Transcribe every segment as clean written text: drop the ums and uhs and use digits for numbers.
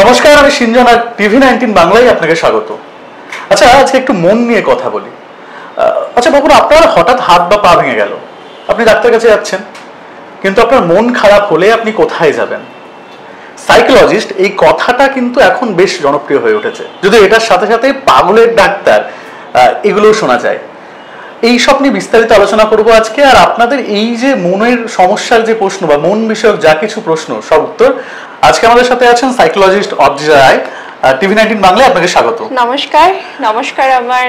নমস্কার, আমি সিঞ্জন আর TV19 বাংলায় আপনাকে স্বাগত। আচ্ছা, আজকে একটু মন নিয়ে কথা বলি। আচ্ছা বাবু, আপনার হঠাৎ হাত বা পা ভেঙে গেল, আপনি ডাক্তার কাছে যাচ্ছেন, কিন্তু আপনার মন খারাপ হলে আপনি কোথায় যাবেন? সাইকোলজিস্ট এই কথাটা কিন্তু এখন বেশ জনপ্রিয় হয়ে উঠেছে, যদি এটার সাথে সাথে পাগলের ডাক্তার এগুলোও শোনা যায়। এই সব নিয়ে বিস্তারিত আলোচনা করবো আজকে। আর আপনাদের এই যে মনের সমস্যার যে প্রশ্ন বা মন বিষয়ক যা কিছু প্রশ্ন, সব উত্তর আজকে আমাদের সাথে আছেন সাইকোলজিস্ট অদ্রিজা রায়। TV19 বাংলায় আপনাকে স্বাগত। নমস্কার। নমস্কার আমার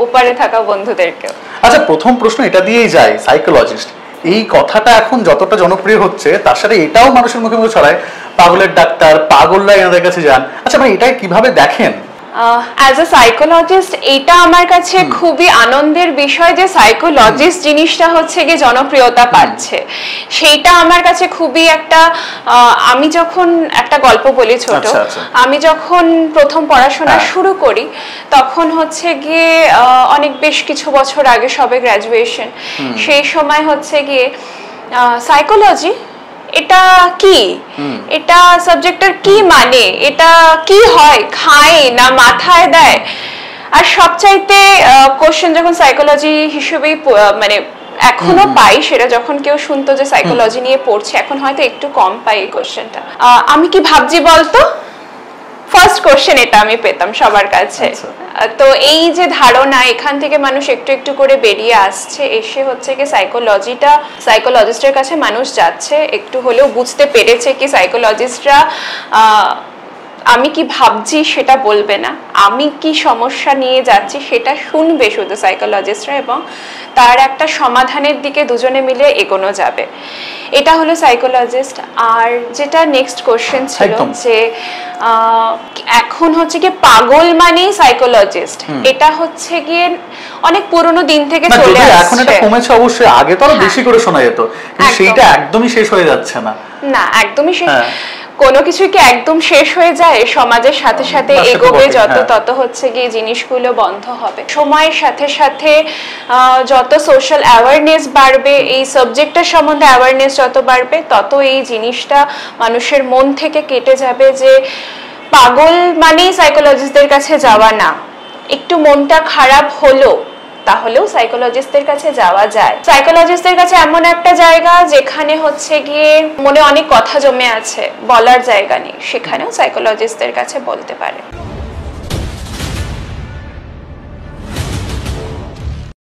ওপারে থাকা বন্ধুদেরকে। আচ্ছা, প্রথম প্রশ্ন এটা দিয়েই যায়, সাইকোলজিস্ট এই কথাটা এখন যতটা জনপ্রিয় হচ্ছে তার সাথে এটাও মানুষের মুখে মুখে ছড়ায়, পাগলের ডাক্তার, পাগলরা এনাদের কাছে যান। আচ্ছা, মানে এটা কিভাবে দেখেন? অ্যাজ আ সাইকোলজিস্ট এটা আমার কাছে খুবই আনন্দের বিষয় যে সাইকোলজিস্ট জিনিসটা হচ্ছে গিয়ে জনপ্রিয়তা পাচ্ছে। সেইটা আমার কাছে খুবই একটা, আমি যখন একটা গল্প বলি ছোট, আমি যখন প্রথম পড়াশোনা শুরু করি তখন হচ্ছে গিয়ে অনেক বেশ কিছু বছর আগে সবে গ্র্যাজুয়েশন, সেই সময় হচ্ছে গিয়ে সাইকোলজি এটা কি, এটা সাবজেক্টের কি মানে, এটা কি হয়, খায় না মাথায় দেয়? আর সবচাইতে কোশ্চেন যখন সাইকোলজি হিসেবেই মানে এখনো পাই, সেটা যখন কেউ শুনতো যে সাইকোলজি নিয়ে পড়ছে, এখন হয়তো একটু কম পাই এই কোশ্চেনটা। আমি কি ভাবছি বলতো, ফার্স্ট কোশ্চেন এটা আমি পেতাম সবার কাছে। তো এই যে ধারণা, এখান থেকে মানুষ একটু একটু করে বেরিয়ে আসছে, এসে হচ্ছে কি সাইকোলজিস্টের কাছে মানুষ যাচ্ছে, একটু হলেও বুঝতে পেরেছে কি সাইকোলজিস্টরা আমি কি ভাবছি সেটা বলবে না, আমি কি সমস্যা নিয়ে যাচ্ছি সেটা শুনবে শুধু সাইকোলজিস্টরা, এবং তার একটা সমাধানের দিকে দুজনে মিলে এগোনো যাবে। এটা হলো সাইকোলজিস্ট। আর যেটা নেক্সট কোশ্চেন ছিল যে এখন হচ্ছে কি পাগল মানেই সাইকোলজিস্ট, এটা হচ্ছে গিয়ে অনেক পুরনো দিন থেকে চলে আসছে। এখন এটা কমেছে অবশ্যই, আগে তো আরো বেশি করে শোনা যেত, কিন্তু সেটা একদমই শেষ হয়ে যাচ্ছে না। না, একদমই শেষ, কোনো কিছু কি একদম শেষ হয়ে যায়? সমাজের সাথে সাথে এগোবে যত, তত হচ্ছে গিয়ে জিনিসগুলো বন্ধ হবে। সময়ের সাথে সাথে যত সোশ্যাল অ্যাওয়ারনেস বাড়বে, এই সাবজেক্টের সম্বন্ধে অ্যাওয়ারনেস যত বাড়বে, তত এই জিনিসটা মানুষের মন থেকে কেটে যাবে যে পাগল মানেই সাইকোলজিস্টদের কাছে যাওয়া না। একটু মনটা খারাপ হলো তাহলেও সাইকোলজিস্টদের কাছে যাওয়া যায়। সাইকোলজিস্টদের কাছে এমন একটা জায়গা যেখানে হচ্ছে গিয়ে মনে অনেক কথা জমে আছে, বলার জায়গা নেই, সেখানেও সাইকোলজিস্টদের কাছে বলতে পারে।